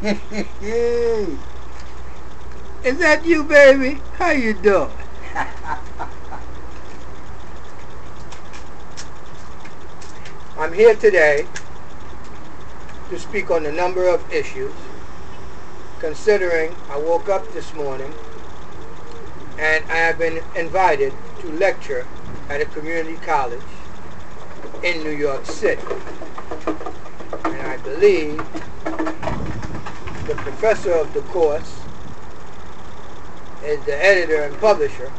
Is that you, baby? How you doing? I'm here today to speak on a number of issues, considering I woke up this morning and I have been invited to lecture at a community college in New York City. And I believe the professor of the course is the editor and publisher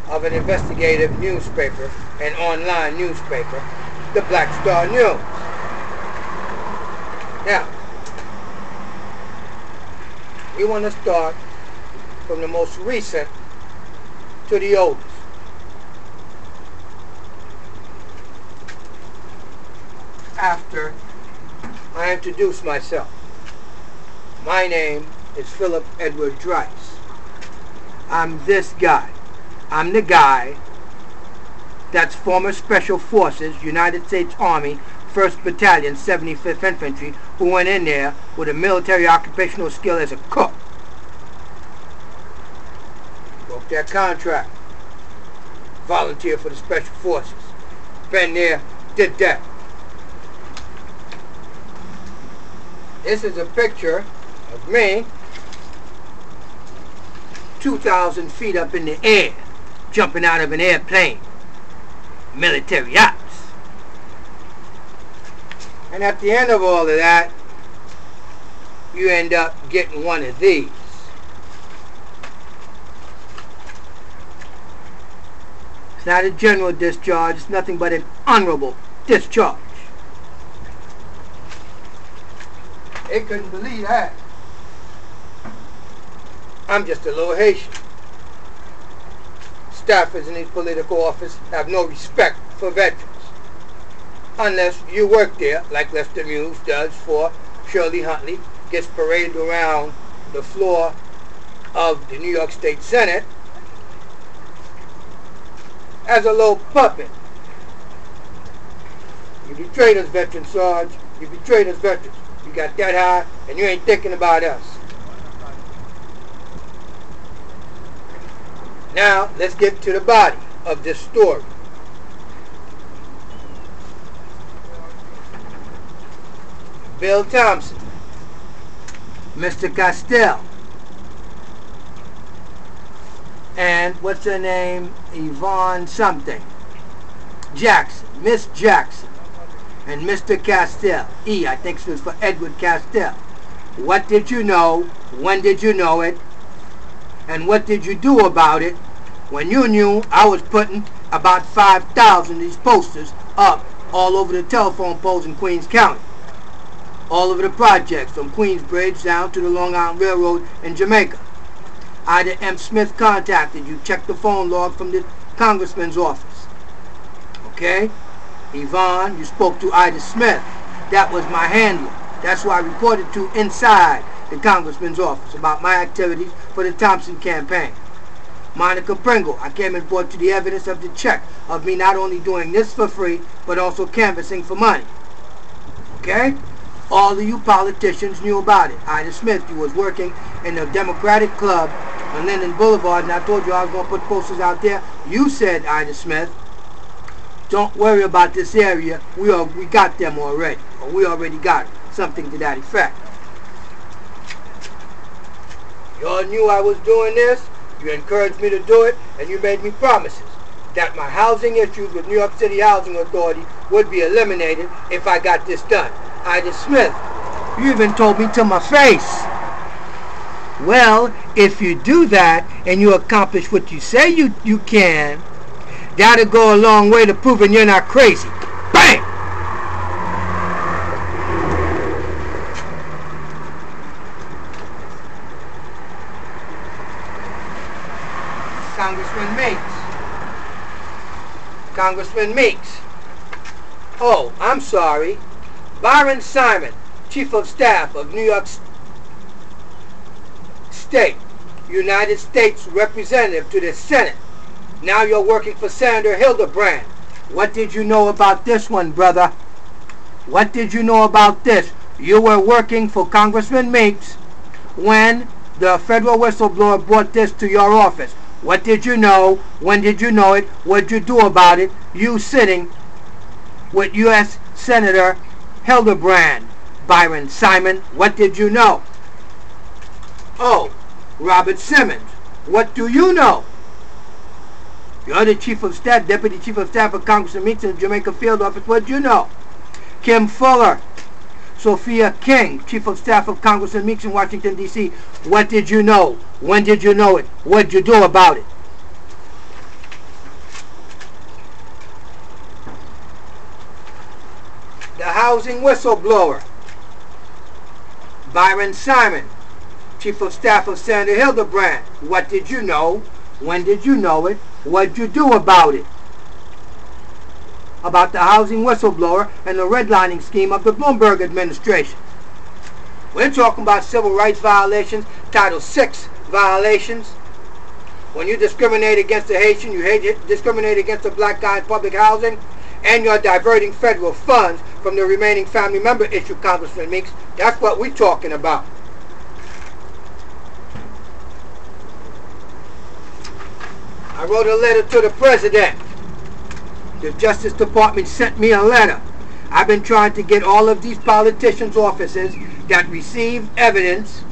of an investigative newspaper, an online newspaper, the Black Star News. Now, we want to start from the most recent to the oldest. After I introduce myself, my name is Philip Edward Drice. I'm this guy. I'm the guy that's former Special Forces, United States Army, 1st Battalion, 75th Infantry, who went in there with a military occupational skill as a cook. Broke their contract. Volunteered for the Special Forces. Been there, did that. This is a picture of me 2,000 feet up in the air, jumping out of an airplane. Military ops. And at the end of all of that, you end up getting one of these. It's not a general discharge, it's nothing but an honorable discharge. They couldn't believe that. I'm just a little Haitian. Staffers in these political offices have no respect for veterans. Unless you work there, like Lester Muse does for Shirley Huntley, gets paraded around the floor of the New York State Senate as a little puppet. You betrayed us, veteran Sarge. You betrayed us, veterans. You got that high, and you ain't thinking about us. Now, let's get to the body of this story. Bill Thompson, Mr. Castell, and what's her name? Yvonne something. Jackson, Miss Jackson, and Mr. Castell. I think it was for Edward Castell. What did you know? When did you know it? And what did you do about it when you knew I was putting about 5,000 of these posters up all over the telephone poles in Queens County? All over the projects, from Queensbridge down to the Long Island Railroad in Jamaica. Ida M. Smith contacted you. Check the phone log from the congressman's office. Okay? Yvonne, you spoke to Ida Smith. That was my handler. That's who I reported to inside the congressman's office about my activities for the Thompson campaign. Monica Pringle, I came and brought you the evidence of the check of me not only doing this for free, but also canvassing for money. Okay? All of you politicians knew about it. Ida Smith, you was working in the Democratic Club on Linden Boulevard, and I told you I was going to put posters out there. You said, Ida Smith, don't worry about this area. We got them already. Or we already got something to that effect. You all knew I was doing this. You encouraged me to do it, and you made me promises that my housing issues with New York City Housing Authority would be eliminated if I got this done. Ida Smith, you even told me to my face. Well, if you do that and you accomplish what you say you can, that'll go a long way to proving you're not crazy. Bang! Congressman Meeks. Oh, I'm sorry. Byron Simon, Chief of Staff of New York State, United States Representative to the Senate. Now you're working for Senator Hildebrand. What did you know about this one, brother? What did you know about this? you were working for Congressman Meeks when the federal whistleblower brought this to your office. What did you know? When did you know it? What did you do about it? You sitting with U.S. Senator Hildebrand. Byron Simon, what did you know? Oh, Robert Simmons, what do you know? You're the Chief of Staff, Deputy Chief of Staff of Congressman Meeks in the Jamaica Field Office. What did you know? Kim Fuller, Sophia King, Chief of Staff of Congressman Meeks in Washington, D.C. What did you know? When did you know it? What did you do about it? The housing whistleblower, Byron Simon, Chief of Staff of Senator Hildebrand. What did you know? When did you know it? What did you do about it? About the housing whistleblower and the redlining scheme of the Bloomberg administration. We're talking about civil rights violations, Title VI violations. When you discriminate against a Haitian, you discriminate against a black guy in public housing, and you're diverting federal funds from the remaining family member issue, Congressman Meeks. That's what we're talking about. I wrote a letter to the President. The Justice Department sent me a letter. I've been trying to get all of these politicians' offices that received evidence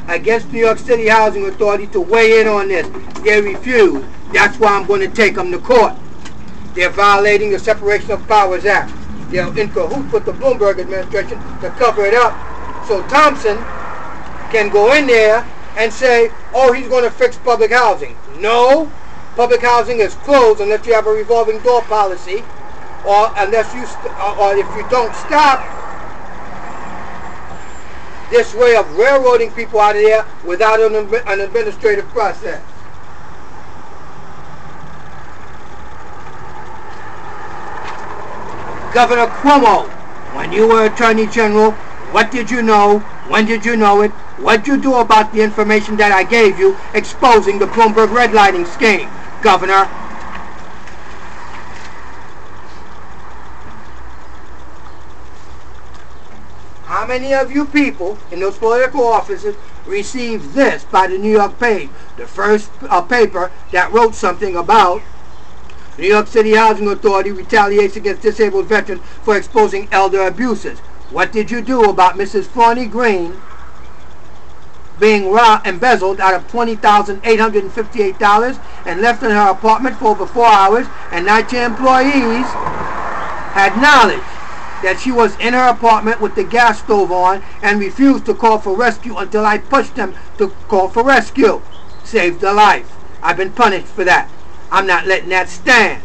against New York City Housing Authority to weigh in on this. They refused. That's why I'm going to take them to court. They're violating the Separation of Powers Act. They're in cahoots with the Bloomberg administration to cover it up so Thompson can go in there and say, oh, he's going to fix public housing. No, public housing is closed unless you have a revolving door policy, or unless you, or if you don't stop this way of railroading people out of there without an administrative process. Governor Cuomo, when you were Attorney General, what did you know? When did you know it? What did you do about the information that I gave you exposing the Bloomberg redlining scheme, Governor? How many of you people in those political offices received this by the New York Page, the first paper that wrote something about New York City Housing Authority retaliates against disabled veterans for exposing elder abuses? What did you do about Mrs. FRONIE Green being embezzled out of $20,858 and left in her apartment for over 4 hours, and NYCHA employees had knowledge that she was in her apartment with the gas stove on and refused to call for rescue until I pushed them to call for rescue? Saved her life. I've been punished for that. I'm not letting that stand.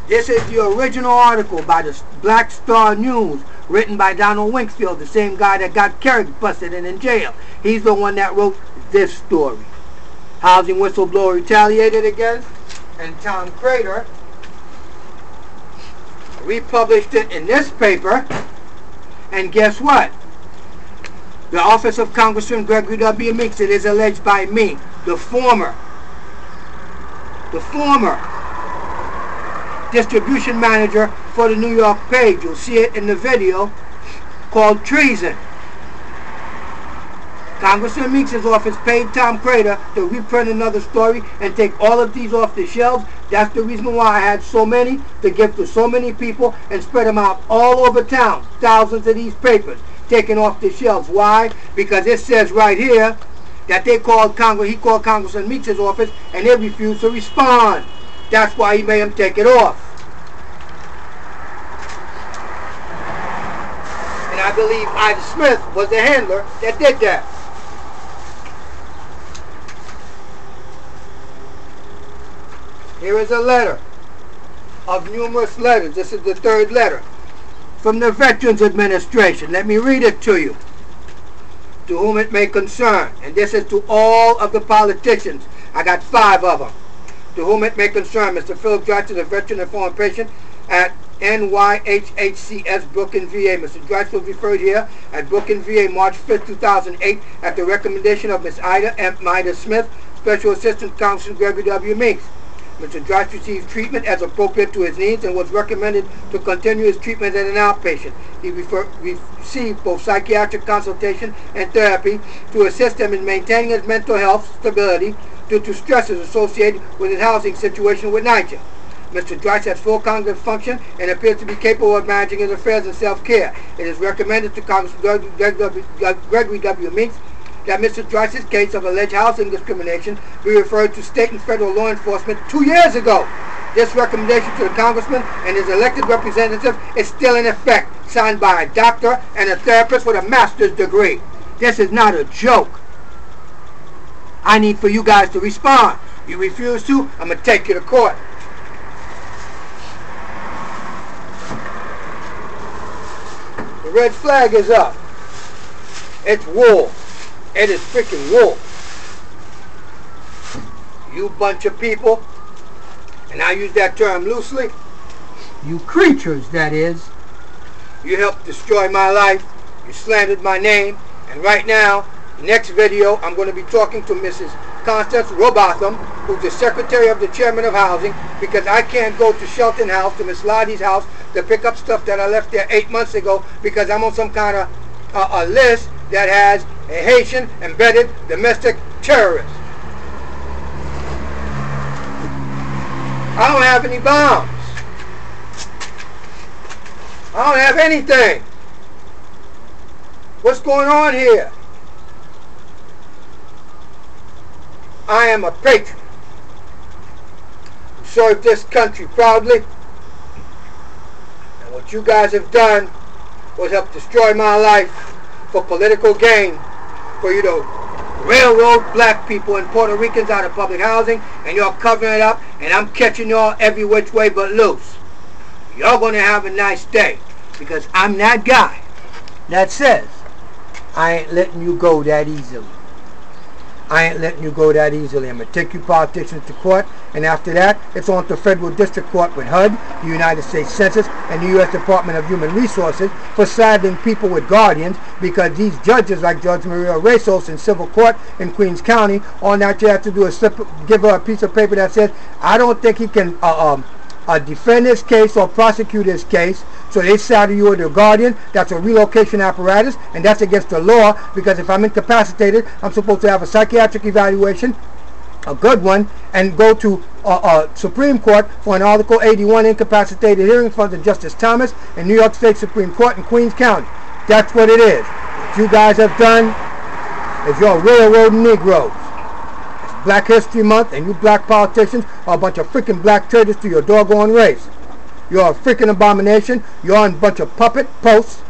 This is the original article by the Black Star News, written by Donald Winkfield, the same guy that got Kerrick busted and in jail. He's the one that wrote this story. Housing whistleblower retaliated against, and Tom Crater republished it in this paper, and guess what? The office of Congressman Gregory W. Meeks, it is alleged by me, the former distribution manager for the New York Page. You'll see it in the video called Treason. Congressman Meeks' office paid Tom Crater to reprint another story and take all of these off the shelves. That's the reason why I had so many to give to so many people and spread them out all over town. Thousands of these papers taken off the shelves. Why? Because it says right here that he called Congressman Meeks' office and they refused to respond. That's why he made him take it off. And I believe Ida Smith was the handler that did that. Here is a letter of numerous letters. This is the third letter from the Veterans Administration. Let me read it to you. To whom it may concern. And this is to all of the politicians. I got 5 of them. To whom it may concern, Mr. Philip DRICE is a veteran and former patient at NYHHCS Brooklyn, VA. Mr. DRICE was referred here at Brooklyn, VA, March 5, 2008, at the recommendation of Ms. Ida Smith, Special Assistant Congressman Gregory W. Meeks. Mr. Drice received treatment as appropriate to his needs and was recommended to continue his treatment as an outpatient. He received both psychiatric consultation and therapy to assist him in maintaining his mental health stability due to stresses associated with his housing situation with NYCHA. Mr. Drice has full cognitive function and appears to be capable of managing his affairs and self-care. It is recommended to Congressman Gregory W. Meeks that Mr. Drice's case of alleged housing discrimination be referred to state and federal law enforcement 2 years ago. This recommendation to the Congressman and his elected representative is still in effect, signed by a doctor and a therapist with a master's degree. This is not a joke. I need for you guys to respond. You refuse to, I'm going to take you to court. The red flag is up. It's war. It is freaking war. You bunch of people, and I use that term loosely, you creatures, that is, you helped destroy my life, you slandered my name, and right now, next video, I'm going to be talking to Mrs. Constance Robotham, who's the Secretary of the Chairman of Housing, because I can't go to Shelton House, to Miss Lottie's house, to pick up stuff that I left there 8 months ago, because I'm on some kind of a list that has a Haitian embedded domestic terrorist. I don't have any bombs. I don't have anything. What's going on here? I am a patriot who served this country proudly, and what you guys have done was help destroy my life for political gain, for you to railroad black people and Puerto Ricans out of public housing, and y'all covering it up, and I'm catching y'all every which way but loose. Y'all gonna have a nice day, because I'm that guy that says I ain't letting you go that easily. I ain't letting you go that easily. I'm going to take you politicians to court, and after that, it's on to federal district court with HUD, the United States Census, and the U.S. Department of Human Resources for saddling people with guardians, because these judges, like Judge Maria Resos in civil court in Queens County, all that you have to do is give her a piece of paper that says, I don't think he can defend his case or prosecute his case, so they saddle you with a guardian. That's a relocation apparatus, and that's against the law, because if I'm incapacitated, I'm supposed to have a psychiatric evaluation, a good one, and go to Supreme Court for an Article 81 incapacitated hearing in front of Justice Thomas in New York State Supreme Court in Queens County. That's what it is. What you guys have done is you're railroading Negroes. Black History Month, and you black politicians are a bunch of freaking black traitors to your doggone race. You're a freaking abomination. You're a bunch of puppet posts.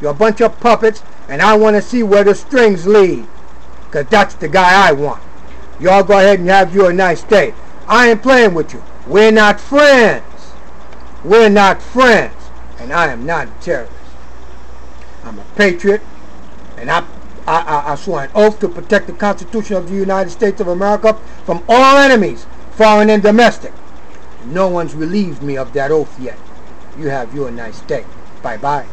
You're a bunch of puppets, and I want to see where the strings lead, because that's the guy I want. Y'all go ahead and have you a nice day. I ain't playing with you. We're not friends. We're not friends, and I am not a terrorist. I'm a patriot, and I swore an oath to protect the Constitution of the United States of America from all enemies, foreign and domestic. No one's relieved me of that oath yet. You have you a nice day. Bye-bye.